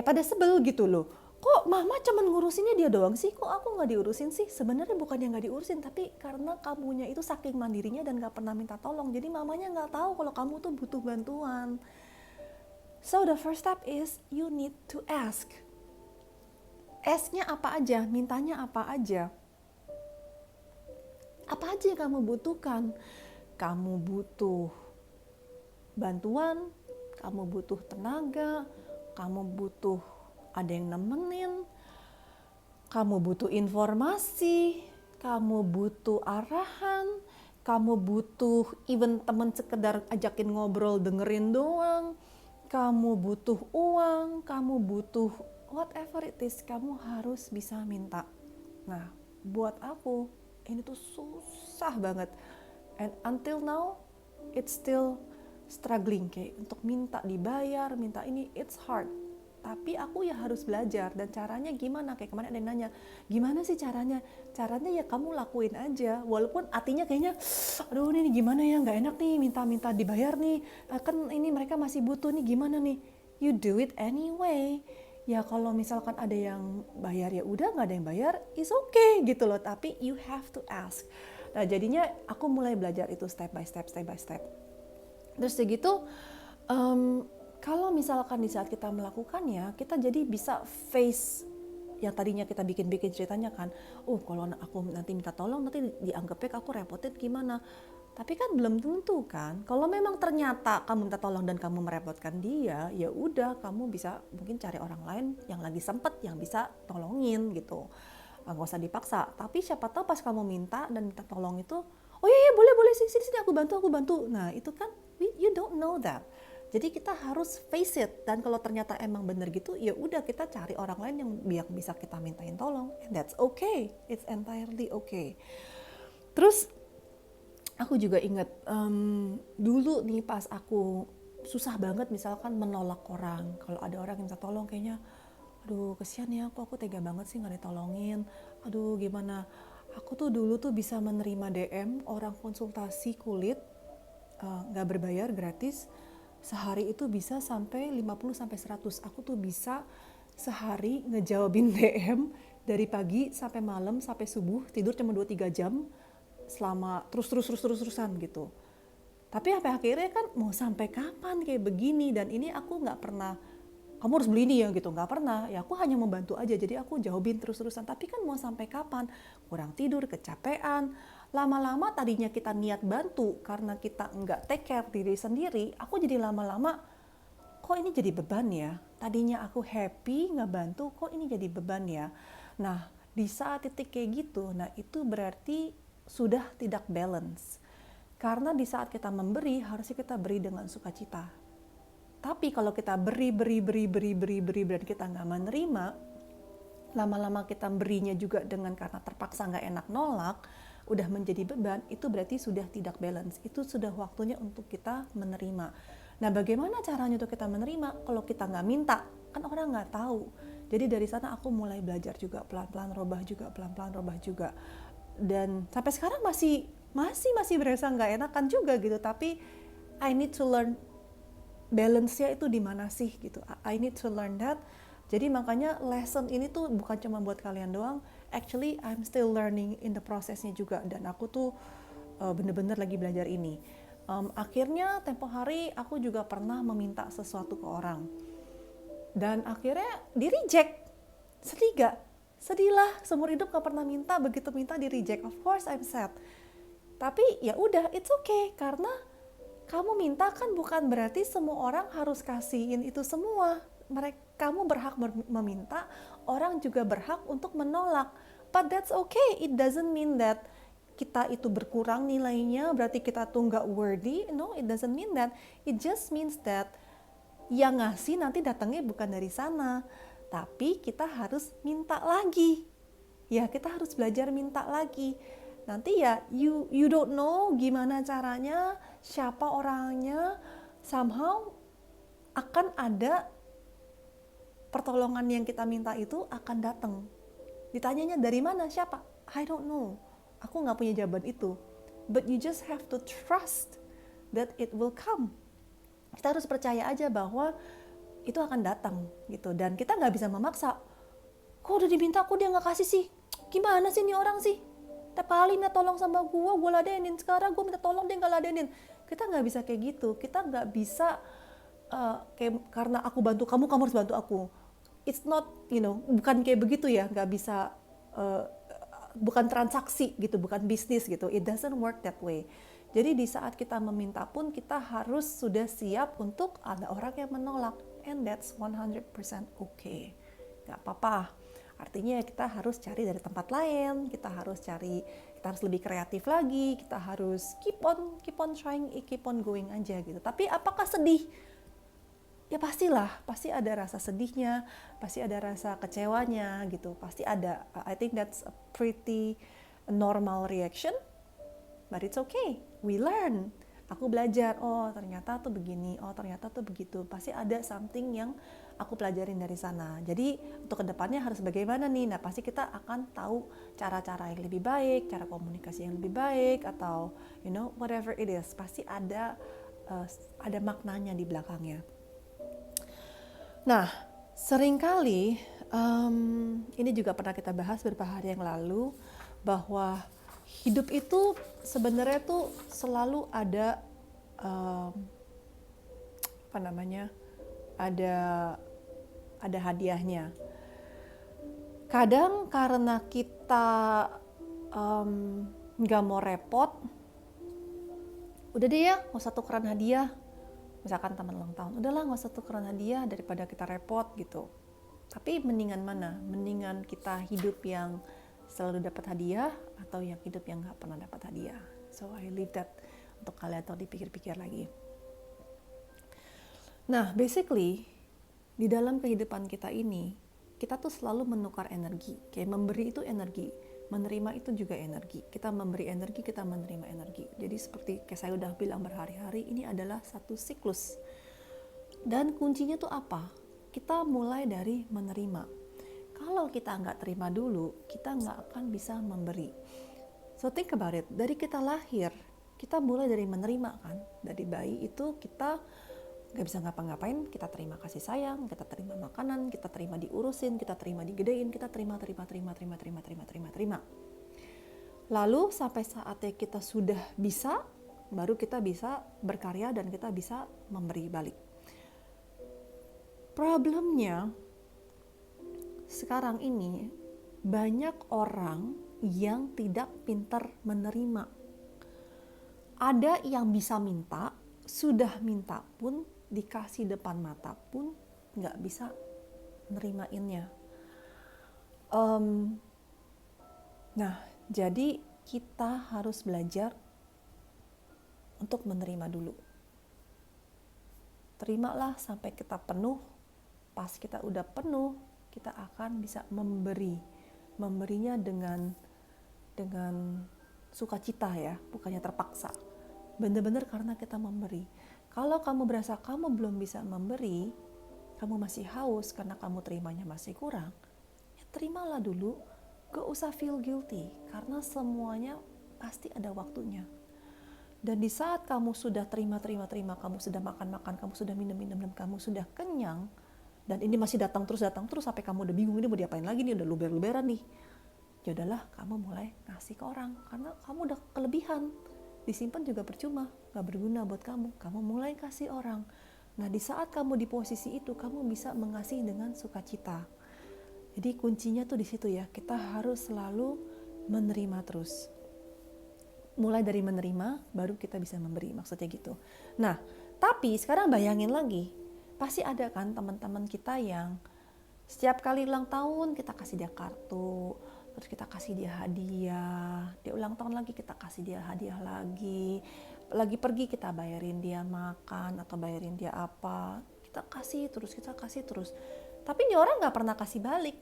pada sebel gitu loh. Kok mama cuman ngurusinnya dia doang sih, kok aku nggak diurusin sih? Sebenarnya bukannya nggak diurusin, tapi karena kamunya itu saking mandirinya dan nggak pernah minta tolong, jadi mamanya nggak tahu kalau kamu tuh butuh bantuan. So the first step is you need to ask. Ask-nya apa aja, mintanya apa aja. Apa aja yang kamu butuhkan? Kamu butuh bantuan, kamu butuh tenaga, kamu butuh ada yang nemenin, kamu butuh informasi, kamu butuh arahan, kamu butuh even temen sekedar ajakin ngobrol dengerin doang, kamu butuh uang, kamu butuh whatever it is, kamu harus bisa minta. Nah, buat aku ini tuh susah banget, and until now it's still struggling, kayak untuk minta dibayar, minta ini, it's hard. Tapi aku ya harus belajar, dan caranya gimana? Kayak kemarin ada yang nanya, gimana sih caranya? Caranya ya kamu lakuin aja, walaupun artinya kayaknya, aduh ini gimana ya, nggak enak nih, minta dibayar nih, kan ini mereka masih butuh nih, gimana nih? You do it anyway. Ya kalau misalkan ada yang bayar ya udah, nggak ada yang bayar, it's okay gitu loh. Tapi you have to ask. Nah jadinya aku mulai belajar itu step by step. Terus segitu, kalau misalkan di saat kita melakukannya, kita jadi bisa face yang tadinya kita bikin ceritanya kan, kalau aku nanti minta tolong nanti dianggapnya aku repotin gimana. Tapi kan belum tentu kan. Kalau memang ternyata kamu minta tolong dan kamu merepotkan dia, ya udah kamu bisa mungkin cari orang lain yang lagi sempet yang bisa tolongin gitu. Nggak usah dipaksa. Tapi siapa tahu pas kamu minta dan minta tolong itu, oh iya boleh sini aku bantu. Nah itu kan you don't know that. Jadi kita harus face it, dan kalau ternyata emang bener gitu, ya udah kita cari orang lain yang bisa kita mintain tolong, and that's okay, it's entirely okay. Terus aku juga inget dulu nih pas aku susah banget misalkan menolak orang, kalau ada orang yang minta tolong kayaknya, aduh kesian ya, aku tega banget sih nggak ditolongin, aduh gimana. Aku tuh dulu tuh bisa menerima DM orang konsultasi kulit nggak berbayar, gratis. Sehari itu bisa sampai 50-100. Aku tuh bisa sehari ngejawabin DM dari pagi sampai malam sampai subuh, tidur cuma 2-3 jam selama terusan gitu. Tapi sampai akhirnya kan mau sampai kapan kayak begini, dan ini aku nggak pernah kamu harus beli ini ya gitu, nggak pernah. Ya aku hanya membantu aja, jadi aku jawabin terus-terusan. Tapi kan mau sampai kapan? Kurang tidur, kecapean. Lama-lama tadinya kita niat bantu karena kita nggak take care diri sendiri, aku jadi lama-lama kok ini jadi beban ya. Tadinya aku happy ngebantu, kok ini jadi beban ya. Nah di saat titik kayak gitu, nah itu berarti sudah tidak balance. Karena di saat kita memberi, harusnya kita beri dengan sukacita. Tapi kalau kita beri dan kita nggak menerima, lama-lama kita berinya juga dengan karena terpaksa nggak enak nolak, udah menjadi beban, itu berarti sudah tidak balance. Itu sudah waktunya untuk kita menerima. Nah bagaimana caranya untuk kita menerima? Kalau kita nggak minta, kan orang nggak tahu. Jadi dari sana aku mulai belajar juga, pelan-pelan robah juga. Dan sampai sekarang masih berasa nggak enakan juga gitu. Tapi I need to learn balance-nya itu di mana sih gitu. I need to learn that. Jadi makanya lesson ini tuh bukan cuma buat kalian doang. Actually I'm still learning in the process-nya juga. Dan aku tuh bener-bener lagi belajar ini. Akhirnya tempo hari aku juga pernah meminta sesuatu ke orang dan akhirnya di reject. Sedih gak? Sedih lah, seumur hidup gak pernah minta, begitu minta di reject. Of course I'm sad. Tapi ya udah, it's okay, karena kamu minta kan bukan berarti semua orang harus kasihin itu semua. Kamu berhak meminta, orang juga berhak untuk menolak. But that's okay, it doesn't mean that kita itu berkurang nilainya, berarti kita tuh nggak worthy. No, it doesn't mean that. It just means that yang ngasih nanti datangnya bukan dari sana. Tapi kita harus minta lagi. Ya, kita harus belajar minta lagi. Nanti ya, you don't know gimana caranya, siapa orangnya, somehow akan ada pertolongan yang kita minta itu akan datang. Ditanyanya dari mana, siapa? I don't know. Aku nggak punya jawaban itu. But you just have to trust that it will come. Kita harus percaya aja bahwa itu akan datang gitu, dan kita nggak bisa memaksa. Kok udah diminta kok dia nggak kasih sih? Gimana sih nih orang sih? Tiap kali minta tolong sama gue ladenin. Sekarang gue minta tolong dia nggak ladenin. Kita nggak bisa kayak gitu. Kita nggak bisa kayak karena aku bantu kamu harus bantu aku. It's not, bukan kayak begitu ya. Nggak bisa, bukan transaksi gitu, bukan bisnis gitu. It doesn't work that way. Jadi di saat kita meminta pun kita harus sudah siap untuk ada orang yang menolak. And that's 100% okay. Gak apa-apa. Artinya kita harus cari dari tempat lain, kita harus lebih kreatif lagi, kita harus keep on trying, keep on going aja gitu. Tapi apakah sedih? Ya pastilah, pasti ada rasa sedihnya, pasti ada rasa kecewanya gitu, pasti ada. I think that's a pretty normal reaction, but it's okay. We learn. Aku belajar, oh ternyata tuh begini, oh ternyata tuh begitu. Pasti ada something yang aku pelajarin dari sana. Jadi untuk kedepannya harus bagaimana nih? Nah pasti kita akan tahu cara-cara yang lebih baik, cara komunikasi yang lebih baik, atau whatever it is. Pasti ada maknanya di belakangnya. Nah seringkali ini juga pernah kita bahas beberapa hari yang lalu, bahwa hidup itu sebenarnya tuh selalu ada ada hadiahnya. Kadang karena kita nggak mau repot, udah deh ya nggak usah tukeran hadiah. Misalkan teman ulang tahun, udahlah nggak usah tukeran hadiah daripada kita repot gitu. Tapi mendingan mana? Mendingan kita hidup yang selalu dapat hadiah atau yang hidup yang nggak pernah dapat hadiah. So I leave that untuk kalian tuh dipikir-pikir lagi. Nah basically di dalam kehidupan kita ini, kita tuh selalu menukar energi. Kayak memberi itu energi, menerima itu juga energi. Kita memberi energi, kita menerima energi. Jadi seperti kayak saya udah bilang berhari-hari, ini adalah satu siklus. Dan kuncinya tuh apa? Kita mulai dari menerima. Kalau kita nggak terima dulu, kita nggak akan bisa memberi. So think about it, dari kita lahir, kita mulai dari menerima kan. Dari bayi itu kita nggak bisa ngapa-ngapain, kita terima kasih sayang, kita terima makanan, kita terima diurusin, kita terima digedein, kita terima. Lalu sampai saatnya kita sudah bisa, baru kita bisa berkarya dan kita bisa memberi balik. Problemnya sekarang ini banyak orang yang tidak pintar menerima. Ada yang bisa minta, sudah minta pun, dikasih depan mata pun nggak bisa nerimainnya. Nah, jadi kita harus belajar untuk menerima dulu. Terimalah sampai kita penuh. Pas kita udah penuh, kita akan bisa memberinya dengan sukacita ya, bukannya terpaksa. Benar-benar karena kita memberi. Kalau kamu berasa kamu belum bisa memberi, kamu masih haus karena kamu terimanya masih kurang, ya terimalah dulu, gak usah feel guilty, karena semuanya pasti ada waktunya. Dan di saat kamu sudah terima, kamu sudah makan, kamu sudah minum, dan kamu sudah kenyang, dan ini masih datang terus sampai kamu udah bingung ini mau diapain lagi nih, udah luber-luberan nih. Ya udahlah, kamu mulai ngasih ke orang karena kamu udah kelebihan. disimpan juga percuma, gak berguna buat kamu. Kamu mulai kasih orang. Nah, di saat kamu di posisi itu, kamu bisa mengasihi dengan sukacita. Jadi kuncinya tuh di situ ya, kita harus selalu menerima terus. Mulai dari menerima, baru kita bisa memberi, maksudnya gitu. Nah, tapi sekarang bayangin lagi, pasti ada kan teman-teman kita yang setiap kali ulang tahun kita kasih dia kartu, terus kita kasih dia hadiah, dia ulang tahun lagi kita kasih dia hadiah lagi pergi kita bayarin dia makan atau bayarin dia apa, kita kasih terus. Tapi ini orang nggak pernah kasih balik.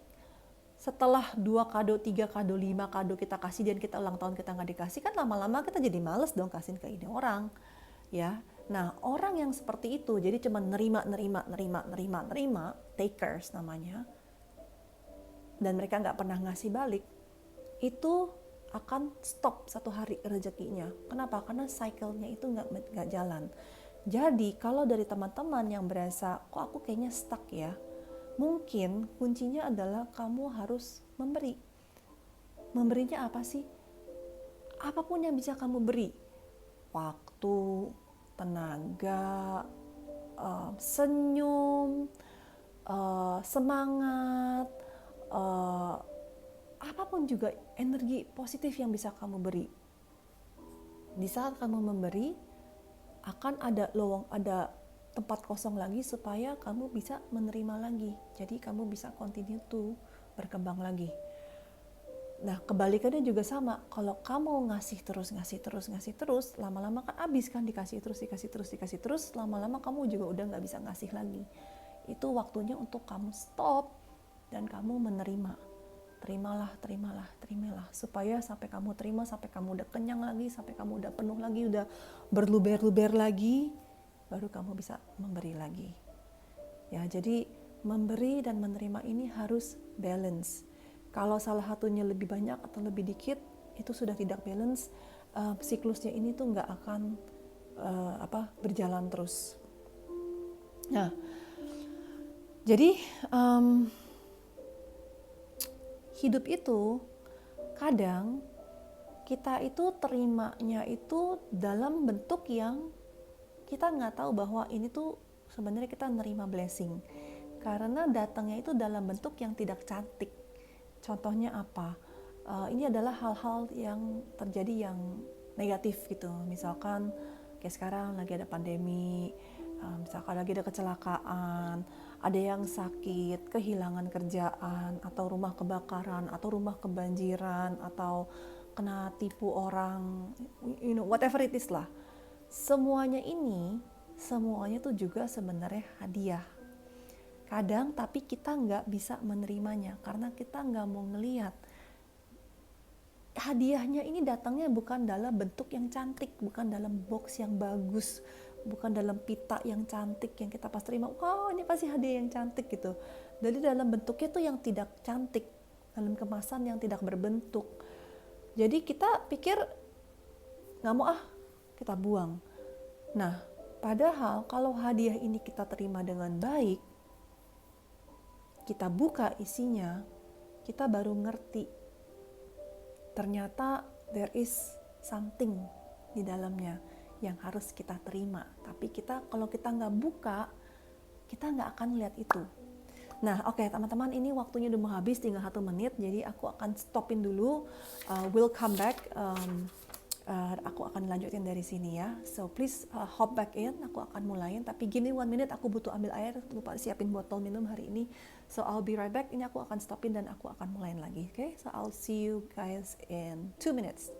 Setelah 2 kado, 3 kado, 5 kado kita kasih dan kita ulang tahun kita nggak dikasih, kan lama-lama kita jadi males dong kasihin ke ini orang, ya. Nah, orang yang seperti itu, jadi cuma nerima, takers namanya, dan mereka nggak pernah ngasih balik, itu akan stop satu hari rezekinya. Kenapa? Karena cycle-nya itu nggak jalan. Jadi kalau dari teman-teman yang berasa, kok aku kayaknya stuck ya, mungkin kuncinya adalah kamu harus memberi. Memberinya apa sih? Apapun yang bisa kamu beri. Waktu, tenaga, senyum, semangat, apapun juga energi positif yang bisa kamu beri. Di saat kamu memberi, akan ada tempat kosong lagi supaya kamu bisa menerima lagi. Jadi kamu bisa continue to berkembang lagi. Nah, kebalikannya juga sama. Kalau kamu ngasih terus, lama-lama kan habis kan, dikasih terus, lama-lama kamu juga udah nggak bisa ngasih lagi. Itu waktunya untuk kamu stop dan kamu menerima. Terimalah, supaya sampai kamu terima, sampai kamu udah kenyang lagi, sampai kamu udah penuh lagi, udah berluber-luber lagi, baru kamu bisa memberi lagi. Ya, jadi memberi dan menerima ini harus balance. Kalau salah satunya lebih banyak atau lebih dikit, itu sudah tidak balance. Siklusnya ini tuh nggak akan berjalan terus. Nah, jadi hidup itu kadang kita itu terimanya itu dalam bentuk yang kita nggak tahu bahwa ini tuh sebenarnya kita nerima blessing, karena datangnya itu dalam bentuk yang tidak cantik. Contohnya apa? Ini adalah hal-hal yang terjadi yang negatif gitu. Misalkan kayak sekarang lagi ada pandemi, misalkan lagi ada kecelakaan, ada yang sakit, kehilangan kerjaan, atau rumah kebakaran, atau rumah kebanjiran, atau kena tipu orang, whatever it is lah. Semuanya tuh juga sebenarnya hadiah. Kadang tapi kita nggak bisa menerimanya karena kita nggak mau ngelihat. Hadiahnya ini datangnya bukan dalam bentuk yang cantik, bukan dalam box yang bagus, bukan dalam pita yang cantik yang kita pas terima, ini pasti hadiah yang cantik gitu. Jadi dalam bentuknya tuh yang tidak cantik, dalam kemasan yang tidak berbentuk. Jadi kita pikir nggak mau kita buang. Nah, padahal kalau hadiah ini kita terima dengan baik, kita buka isinya, kita baru ngerti ternyata there is something di dalamnya yang harus kita terima. Tapi kalau kita nggak buka, kita nggak akan lihat itu. Nah, oke, teman-teman, ini waktunya udah mau habis, tinggal 1 menit, jadi aku akan stopin dulu. We'll come back. Aku akan lanjutin dari sini ya. So please hop back in. Aku akan mulain. Tapi give me 1 minute. Aku butuh ambil air. Lupa siapin botol minum hari ini. So I'll be right back. Ini aku akan stopin dan aku akan mulain lagi. Okay? So I'll see you guys in 2 minutes.